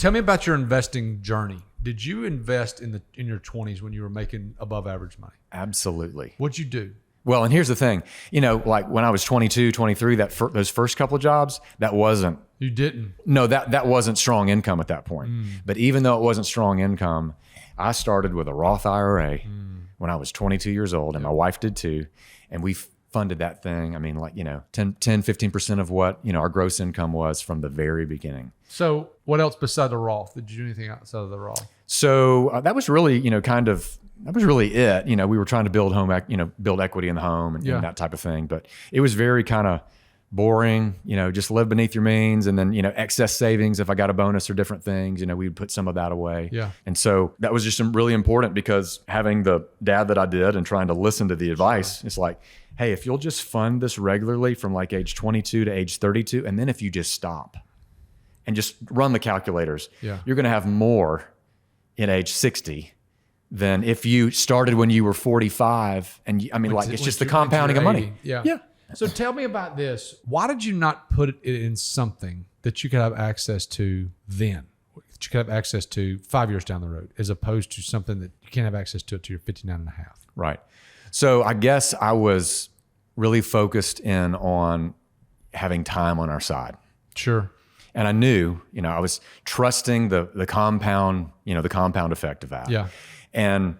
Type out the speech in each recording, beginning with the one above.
Tell me about your investing journey. Did you invest in your 20s when you were making above average money? Absolutely. What'd you do? Well, and here's the thing, like when I was 22, 23, those first couple of jobs, that wasn't. You didn't? No, that wasn't strong income at that point. But even though it wasn't strong income, I started with a Roth IRA when I was 22 years old, and my wife did too. And we funded that thing. I mean, 10, 15% of what, our gross income was from the very beginning. So what else beside the Roth? Did you do anything outside of the Roth? So that was really, that was really it. We were trying to build build equity in the home and that type of thing. But it was very kind of boring, just live beneath your means. And then, excess savings, if I got a bonus or different things, we would put some of that away. Yeah. And so that was just really important, because having the dad that I did and trying to listen to the advice, it's like, hey, if you'll just fund this regularly from like age 22 to age 32, and then if you just stop and just run the calculators, you're going to have more in age 60 than if you started when you were 45. And it's just the compounding of money. Yeah. So tell me about this. Why did you not put it in something that you could have access to then, that you could have access to 5 years down the road, as opposed to something that you can't have access to until you're 59 and a half? Right. So I guess I was really focused in on having time on our side. Sure. And I knew, I was trusting the compound, the compound effect of that. Yeah. And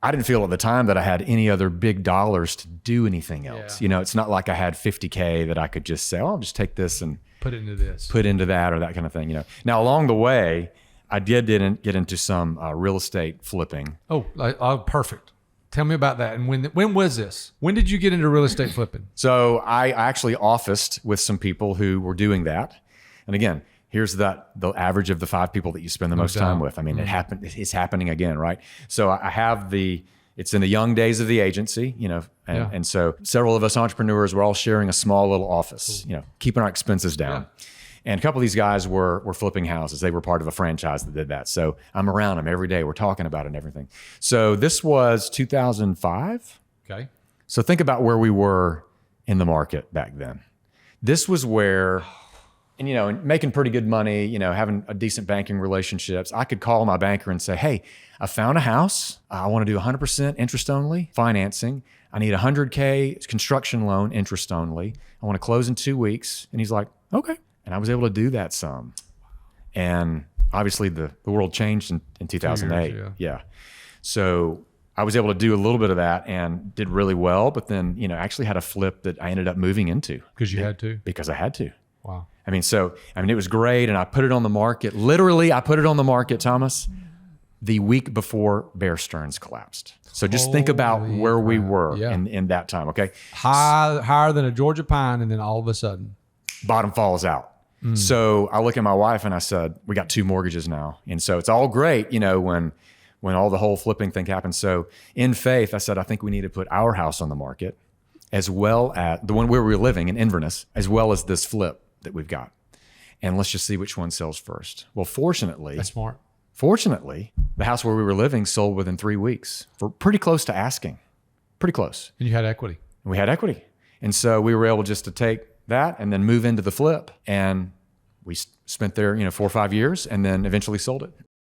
I didn't feel at the time that I had any other big dollars to do anything else. Yeah. It's not like I had $50K that I could just say, I'll just take this and put into this, put into that, or that kind of thing. Now along the way, I did get into some real estate flipping. Oh, perfect. Tell me about that. And when was this? When did you get into real estate flipping? So I actually officed with some people who were doing that. And again, here's the average of the 5 people that you spend the most time with. I mean, it's happening again, right? So I have it's in the young days of the agency, and so several of us entrepreneurs were all sharing a small little office, keeping our expenses down. Yeah. And a couple of these guys were flipping houses. They were part of a franchise that did that. So I'm around them every day. We're talking about it and everything. So this was 2005. Okay. So think about where we were in the market back then. This was where, and making pretty good money, having a decent banking relationships, I could call my banker and say, hey, I found a house. I want to do 100% interest only financing. I need $100K construction loan, interest only. I want to close in 2 weeks. And he's like, okay. And I was able to do that some. And obviously the world changed in 2008. 2 years, yeah. So I was able to do a little bit of that and did really well, but then, actually had a flip that I ended up moving into. Because you had to? Because I had to. Wow. It was great. And I put it on the market. Literally, I put it on the market, Thomas, the week before Bear Stearns collapsed. So just think about where we were in that time, okay? Higher than a Georgia pine, and then all of a sudden, bottom falls out. So I look at my wife and I said, we got 2 mortgages now. And so it's all great, when all the whole flipping thing happened. So in faith, I said, I think we need to put our house on the market, as well as the one where we were living in Inverness, as well as this flip that we've got. And let's just see which one sells first. Well, fortunately, that's smart. Fortunately, the house where we were living sold within 3 weeks for pretty close to asking. Pretty close. And you had equity. And we had equity. And so we were able just to take that and then move into the flip. And we spent there, 4 or 5 years, and then eventually sold it.